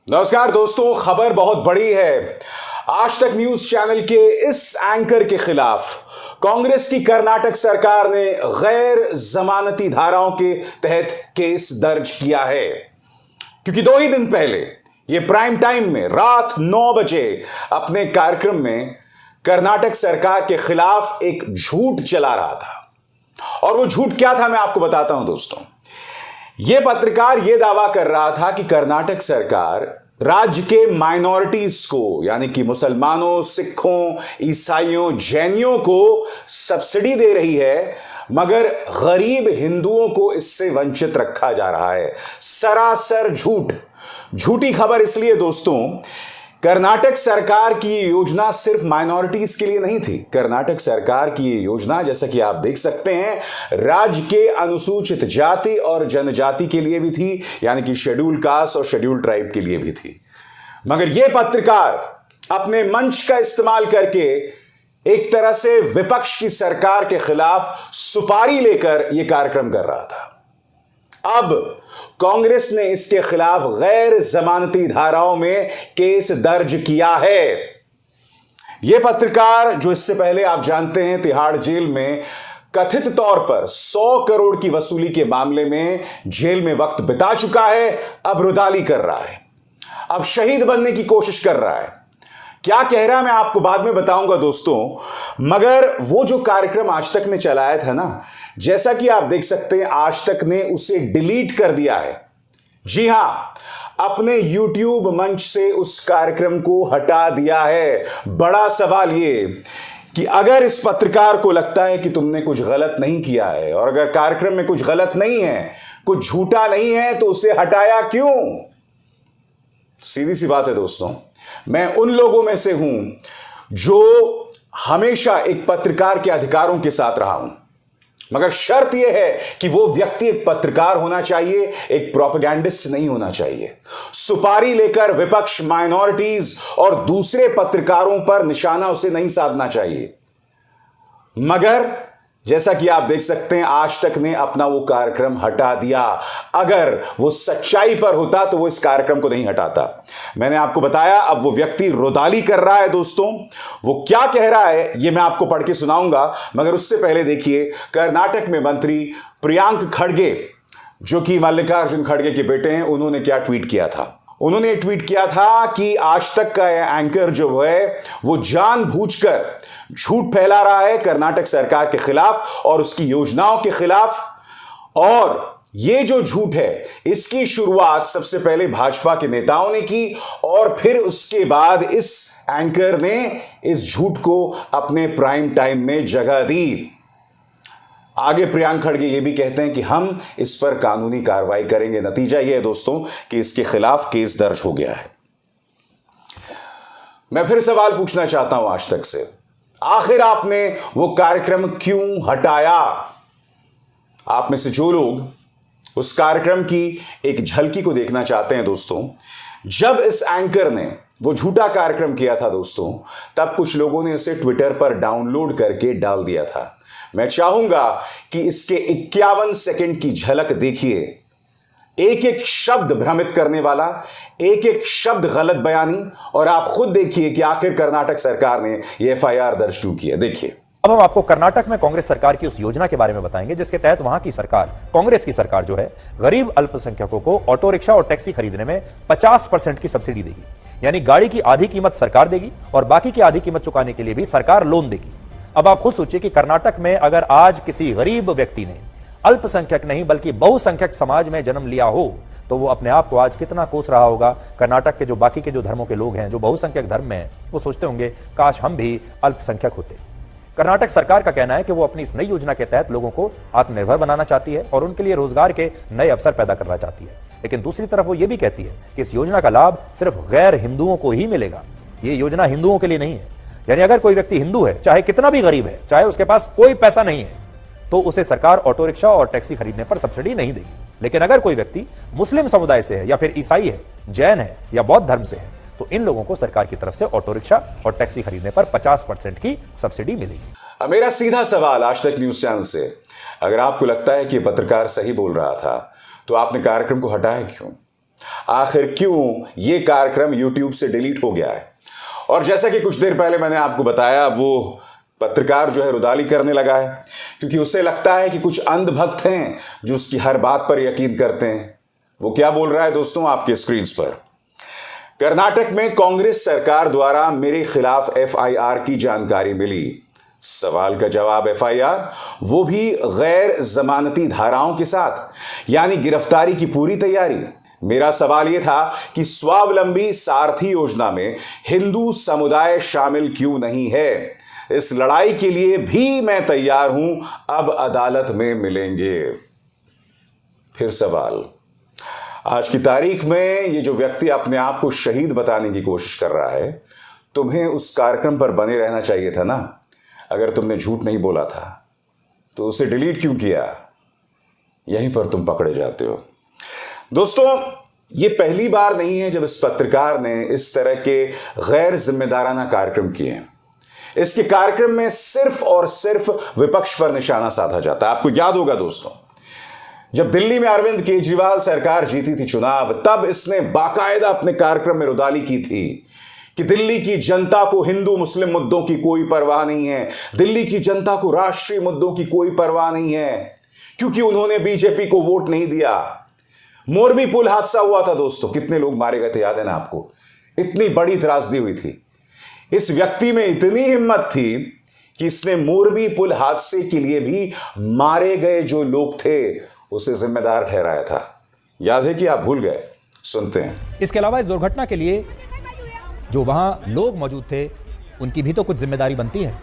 नमस्कार दोस्तों, खबर बहुत बड़ी है। आज तक न्यूज चैनल के इस एंकर के खिलाफ कांग्रेस की कर्नाटक सरकार ने गैर जमानती धाराओं के तहत केस दर्ज किया है, क्योंकि 2 ही दिन पहले ये प्राइम टाइम में रात 9 बजे अपने कार्यक्रम में कर्नाटक सरकार के खिलाफ एक झूठ चला रहा था। और वो झूठ क्या था, मैं आपको बताता हूं दोस्तों। यह पत्रकार यह दावा कर रहा था कि कर्नाटक सरकार राज्य के माइनॉरिटीज को, यानी कि मुसलमानों, सिखों, ईसाइयों, जैनियों को सब्सिडी दे रही है, मगर गरीब हिंदुओं को इससे वंचित रखा जा रहा है। सरासर झूठ। झूठी खबर इसलिए दोस्तों, कर्नाटक सरकार की ये योजना सिर्फ माइनॉरिटीज के लिए नहीं थी। कर्नाटक सरकार की ये योजना, जैसा कि आप देख सकते हैं, राज्य के अनुसूचित जाति और जनजाति के लिए भी थी, यानी कि शेड्यूल कास्ट और शेड्यूल ट्राइब के लिए भी थी। मगर यह पत्रकार अपने मंच का इस्तेमाल करके एक तरह से विपक्ष की सरकार के खिलाफ सुपारी लेकर यह कार्यक्रम कर रहा था। अब कांग्रेस ने इसके खिलाफ गैर जमानती धाराओं में केस दर्ज किया है। यह पत्रकार, जो इससे पहले आप जानते हैं तिहाड़ जेल में कथित तौर पर 100 करोड़ की वसूली के मामले में जेल में वक्त बिता चुका है, अब रुदाली कर रहा है, अब शहीद बनने की कोशिश कर रहा है। क्या कह रहा है मैं आपको बाद में बताऊंगा दोस्तों। मगर वो जो कार्यक्रम आज तक ने चलाया था ना, जैसा कि आप देख सकते हैं, आज तक ने उसे डिलीट कर दिया है। जी हां, अपने YouTube मंच से उस कार्यक्रम को हटा दिया है। बड़ा सवाल ये कि अगर इस पत्रकार को लगता है कि तुमने कुछ गलत नहीं किया है, और अगर कार्यक्रम में कुछ गलत नहीं है, कुछ झूठा नहीं है, तो उसे हटाया क्यों? सीधी सी बात है दोस्तों, मैं उन लोगों में से हूं जो हमेशा एक पत्रकार के अधिकारों के साथ रहा हूं, मगर शर्त यह है कि वो व्यक्ति एक पत्रकार होना चाहिए, एक प्रोपेगेंडिस्ट नहीं होना चाहिए। सुपारी लेकर विपक्ष, माइनॉरिटीज और दूसरे पत्रकारों पर निशाना उसे नहीं साधना चाहिए। मगर जैसा कि आप देख सकते हैं, आज तक ने अपना वो कार्यक्रम हटा दिया। अगर वो सच्चाई पर होता तो वो इस कार्यक्रम को नहीं हटाता। मैंने आपको बताया, अब वो व्यक्ति रुदाली कर रहा है दोस्तों। वो क्या कह रहा है ये मैं आपको पढ़ के सुनाऊंगा, मगर उससे पहले देखिए कर्नाटक में मंत्री प्रियांक खड़गे, जो कि मल्लिकार्जुन खड़गे के बेटे हैं, उन्होंने क्या ट्वीट किया था। उन्होंने ट्वीट किया था कि आज तक का एंकर जो है वो जानबूझकर झूठ फैला रहा है कर्नाटक सरकार के खिलाफ और उसकी योजनाओं के खिलाफ। और ये जो झूठ है, इसकी शुरुआत सबसे पहले भाजपा के नेताओं ने की, और फिर उसके बाद इस एंकर ने इस झूठ को अपने प्राइम टाइम में जगह दी। आगे प्रियांक खड़गे ये भी कहते हैं कि हम इस पर कानूनी कार्रवाई करेंगे। नतीजा यह है दोस्तों कि इसके खिलाफ केस दर्ज हो गया है। मैं फिर सवाल पूछना चाहता हूं आज तक से, आखिर आपने वो कार्यक्रम क्यों हटाया? आप में से जो लोग उस कार्यक्रम की एक झलकी को देखना चाहते हैं दोस्तों, जब इस एंकर ने वो झूठा कार्यक्रम किया था दोस्तों, तब कुछ लोगों ने उसे ट्विटर पर डाउनलोड करके डाल दिया था। मैं चाहूंगा कि इसके 51 सेकंड की झलक देखिए। एक एक शब्द भ्रमित करने वाला, एक एक शब्द गलत बयानी, और आप खुद देखिए कि आखिर कर्नाटक सरकार ने यह FIR दर्ज क्यों किया। देखिए। अब हम आपको कर्नाटक में कांग्रेस सरकार की उस योजना के बारे में बताएंगे जिसके तहत वहां की सरकार, कांग्रेस की सरकार जो है, गरीब अल्पसंख्यकों को ऑटो रिक्शा और टैक्सी खरीदने में 50% की सब्सिडी देगी। यानी गाड़ी की आधी कीमत सरकार देगी और बाकी की आधी कीमत चुकाने के लिए भी सरकार लोन देगी। अब आप खुद सोचिए कि कर्नाटक में अगर आज किसी गरीब व्यक्ति ने, अल्पसंख्यक नहीं बल्कि बहुसंख्यक समाज में जन्म लिया हो, तो वो अपने आप को आज कितना कोस रहा होगा। कर्नाटक के जो बाकी के जो धर्मों के लोग हैं, जो बहुसंख्यक धर्म में हैं, वो सोचते होंगे काश हम भी अल्पसंख्यक होते। कर्नाटक सरकार का कहना है कि वो अपनी इस नई योजना के तहत लोगों को आत्मनिर्भर बनाना चाहती है और उनके लिए रोजगार के नए अवसर पैदा करना चाहती है। लेकिन दूसरी तरफ वो ये भी कहती है कि इस योजना का लाभ सिर्फ गैर हिंदुओं को ही मिलेगा। ये योजना हिंदुओं के लिए नहीं है। यानी अगर कोई व्यक्ति हिंदू है, चाहे कितना भी गरीब है, चाहे उसके पास कोई पैसा नहीं है, तो उसे सरकार ऑटो रिक्शा और टैक्सी खरीदने पर सब्सिडी नहीं देगी। लेकिन अगर कोई व्यक्ति मुस्लिम समुदाय से है, या फिर ईसाई है, जैन है या बौद्ध धर्म से है, तो इन लोगों को सरकार की तरफ से ऑटो रिक्शा और टैक्सी खरीदने पर 50% की सब्सिडी मिलेगी। अब मेरा सीधा सवाल आज तक न्यूज चैनल से, अगर आपको लगता है कि पत्रकार सही बोल रहा था, तो आपने कार्यक्रम को हटाया क्यों? आखिर क्यों ये कार्यक्रम YouTube से डिलीट हो गया है। और जैसा कि कुछ देर पहले मैंने आपको बताया, वो पत्रकार जो है रुदाली करने लगा है क्योंकि उसे लगता है कि कुछ अंधभक्त हैं जो उसकी हर बात पर यकीन करते हैं। वो क्या बोल रहा है दोस्तों, आपके स्क्रीन पर। कर्नाटक में कांग्रेस सरकार द्वारा मेरे खिलाफ FIR की जानकारी मिली। सवाल का जवाब FIR, वो भी गैर जमानती धाराओं के साथ, यानी गिरफ्तारी की पूरी तैयारी। मेरा सवाल यह था कि स्वावलंबी सारथी योजना में हिंदू समुदाय शामिल क्यों नहीं है। इस लड़ाई के लिए भी मैं तैयार हूं, अब अदालत में मिलेंगे। फिर सवाल, आज की तारीख में ये जो व्यक्ति अपने आप को शहीद बताने की कोशिश कर रहा है, तुम्हें उस कार्यक्रम पर बने रहना चाहिए था ना। अगर तुमने झूठ नहीं बोला था तो उसे डिलीट क्यों किया। यहीं पर तुम पकड़े जाते हो। दोस्तों, ये पहली बार नहीं है जब इस पत्रकार ने इस तरह के गैर जिम्मेदाराना कार्यक्रम किए हैं। इसके कार्यक्रम में सिर्फ और सिर्फ विपक्ष पर निशाना साधा जाता है। आपको याद होगा दोस्तों, जब दिल्ली में अरविंद केजरीवाल सरकार जीती थी चुनाव, तब इसने बाकायदा अपने कार्यक्रम में रुदाली की थी कि दिल्ली की जनता को हिंदू मुस्लिम मुद्दों की कोई परवाह नहीं है, दिल्ली की जनता को राष्ट्रीय मुद्दों की कोई परवाह नहीं है, क्योंकि उन्होंने बीजेपी को वोट नहीं दिया। मोरबी पुल हादसा हुआ था दोस्तों, कितने लोग मारे गए थे, याद है ना आपको। इतनी बड़ी त्रासदी हुई थी। इस व्यक्ति में इतनी हिम्मत थी कि इसने मोरबी पुल हादसे के लिए भी मारे गए जो लोग थे उसे जिम्मेदार ठहराया था। याद है कि आप भूल गए? सुनते हैं। इसके अलावा इस दुर्घटना के लिए जो वहां लोग मौजूद थे उनकी भी तो कुछ जिम्मेदारी बनती है।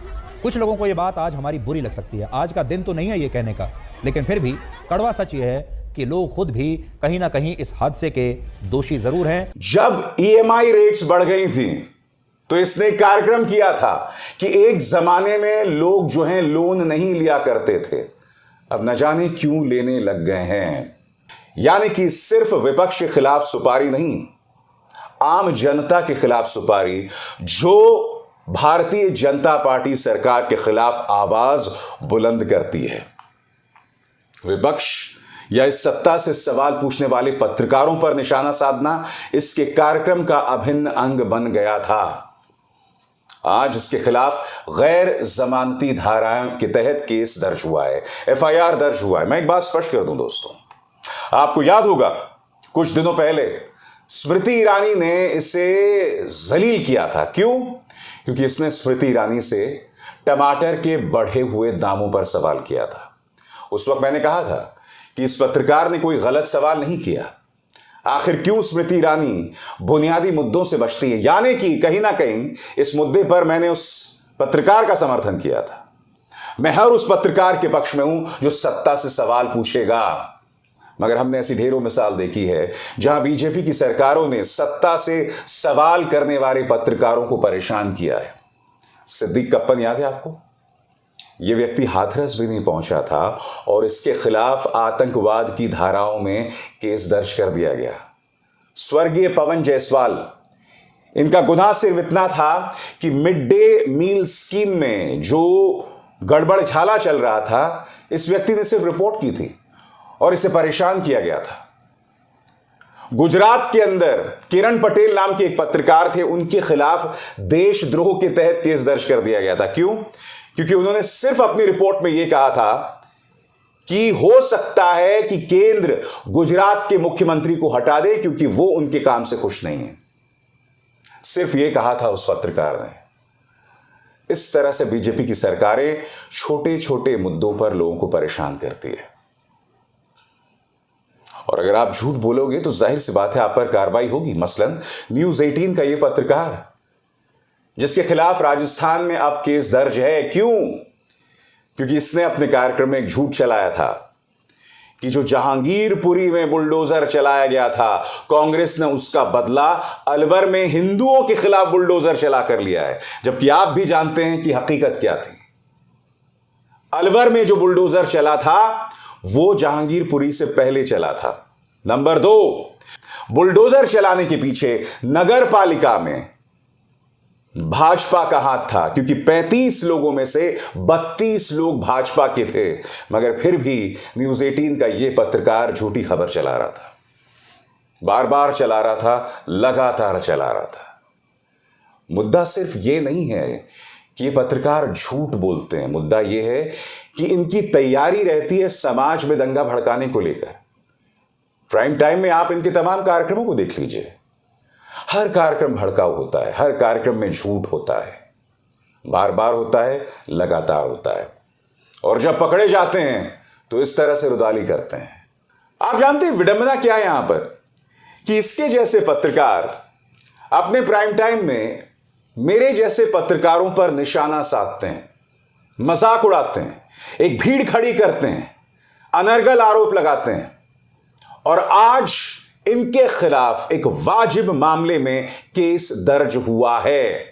कुछ लोगों को यह बात आज हमारी बुरी लग सकती है, आज का दिन तो नहीं है ये कहने का, लेकिन फिर भी कड़वा सच ये है कि लोग खुद भी कहीं ना कहीं इस हादसे के दोषी जरूर हैं। जब EMI रेट्स बढ़ गई थी तो इसने कार्यक्रम किया था कि एक जमाने में लोग जो हैं लोन नहीं लिया करते थे, अब न जाने क्यों लेने लग गए हैं। यानी कि सिर्फ विपक्ष के खिलाफ सुपारी नहीं, आम जनता के खिलाफ सुपारी, जो भारतीय जनता पार्टी सरकार के खिलाफ आवाज बुलंद करती है। विपक्ष या इस सत्ता से सवाल पूछने वाले पत्रकारों पर निशाना साधना इसके कार्यक्रम का अभिन्न अंग बन गया था। आज इसके खिलाफ गैर जमानती धाराओं के तहत केस दर्ज हुआ है, FIR दर्ज हुआ है। मैं एक बात स्पष्ट कर दूं दोस्तों, आपको याद होगा कुछ दिनों पहले स्मृति ईरानी ने इसे जलील किया था। क्यों? क्योंकि इसने स्मृति ईरानी से टमाटर के बढ़े हुए दामों पर सवाल किया था। उस वक्त मैंने कहा था कि इस पत्रकार ने कोई गलत सवाल नहीं किया। आखिर क्यों स्मृति ईरानी बुनियादी मुद्दों से बचती है, यानी कि कहीं ना कहीं इस मुद्दे पर मैंने उस पत्रकार का समर्थन किया था। मैं हर उस पत्रकार के पक्ष में हूं जो सत्ता से सवाल पूछेगा, मगर हमने ऐसी ढेरों मिसाल देखी है जहां बीजेपी की सरकारों ने सत्ता से सवाल करने वाले पत्रकारों को परेशान किया है। सिद्दीक कप्पन याद है आपको? यह व्यक्ति हाथरस भी नहीं पहुंचा था और इसके खिलाफ आतंकवाद की धाराओं में केस दर्ज कर दिया गया। स्वर्गीय पवन जायसवाल, इनका गुनाह सिर्फ इतना था कि मिड डे मील स्कीम में जो गड़बड़ झाला चल रहा था, इस व्यक्ति ने सिर्फ रिपोर्ट की थी और इसे परेशान किया गया था। गुजरात के अंदर किरण पटेल नाम के एक पत्रकार थे, उनके खिलाफ देशद्रोह के तहत केस दर्ज कर दिया गया था। क्यों? क्योंकि उन्होंने सिर्फ अपनी रिपोर्ट में यह कहा था कि हो सकता है कि केंद्र गुजरात के मुख्यमंत्री को हटा दे क्योंकि वो उनके काम से खुश नहीं है। सिर्फ यह कहा था उस पत्रकार ने। इस तरह से बीजेपी की सरकारें छोटे छोटे मुद्दों पर लोगों को परेशान करती है, और अगर आप झूठ बोलोगे तो जाहिर सी बात है आप पर कार्रवाई होगी। मसलन न्यूज 18 का यह पत्रकार जिसके खिलाफ राजस्थान में अब केस दर्ज है। क्यों? क्योंकि इसने अपने कार्यक्रम में एक झूठ चलाया था कि जो जहांगीरपुरी में बुलडोजर चलाया गया था, कांग्रेस ने उसका बदला अलवर में हिंदुओं के खिलाफ बुलडोजर चला कर लिया है। जबकि आप भी जानते हैं कि हकीकत क्या थी। अलवर में जो बुलडोजर चला था वो जहांगीरपुरी से पहले चला था। नंबर 2, बुलडोजर चलाने के पीछे नगर पालिका में भाजपा का हाथ था, क्योंकि 35 लोगों में से 32 लोग भाजपा के थे। मगर फिर भी न्यूज 18 का यह पत्रकार झूठी खबर चला रहा था। बार बार चला रहा था, लगातार चला रहा था। मुद्दा सिर्फ ये नहीं है कि ये पत्रकार झूठ बोलते हैं, मुद्दा ये है कि इनकी तैयारी रहती है समाज में दंगा भड़काने को लेकर। प्राइम टाइम में आप इनके तमाम कार्यक्रमों को देख लीजिए, हर कार्यक्रम भड़काऊ होता है, हर कार्यक्रम में झूठ होता है, बार बार होता है, लगातार होता है, और जब पकड़े जाते हैं तो इस तरह से रुदाली करते हैं। आप जानते हैं विडंबना क्या है यहां पर, कि इसके जैसे पत्रकार अपने प्राइम टाइम में मेरे जैसे पत्रकारों पर निशाना साधते हैं, मजाक उड़ाते हैं, एक भीड़ खड़ी करते हैं, अनर्गल आरोप लगाते हैं, और आज इनके खिलाफ एक वाजिब मामले में केस दर्ज हुआ है।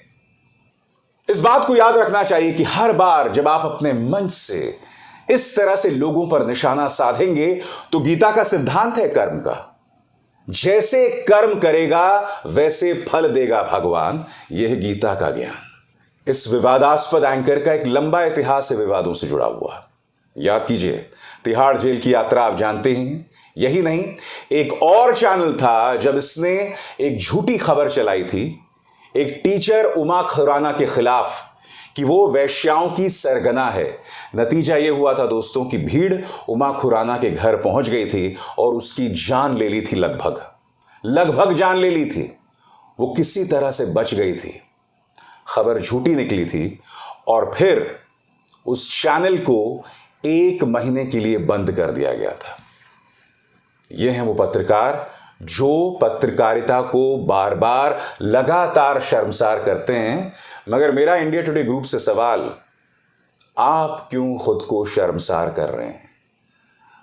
इस बात को याद रखना चाहिए कि हर बार जब आप अपने मंच से इस तरह से लोगों पर निशाना साधेंगे तो गीता का सिद्धांत है कर्म का, जैसे कर्म करेगा वैसे फल देगा भगवान, यह गीता का ज्ञान। इस विवादास्पद एंकर का एक लंबा इतिहास है विवादों से जुड़ा हुआ। याद कीजिए, तिहाड़ जेल की यात्रा आप जानते हैं। यही नहीं, एक और चैनल था जब इसने एक झूठी खबर चलाई थी एक टीचर उमा खुराना के खिलाफ कि वो वैश्याओं की सरगना है। नतीजा ये हुआ था दोस्तों कि भीड़ उमा खुराना के घर पहुंच गई थी और उसकी जान ले ली थी, लगभग जान ले ली थी। वो किसी तरह से बच गई थी, खबर झूठी निकली थी, और फिर उस चैनल को 1 महीने के लिए बंद कर दिया गया था। ये हैं वो पत्रकार जो पत्रकारिता को बार बार लगातार शर्मसार करते हैं। मगर मेरा इंडिया टुडे ग्रुप से सवाल, आप क्यों खुद को शर्मसार कर रहे हैं?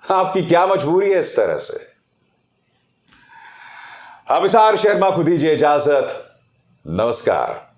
आपकी क्या मजबूरी है इस तरह से? अभिसार शर्मा को दीजिए इजाजत। नमस्कार।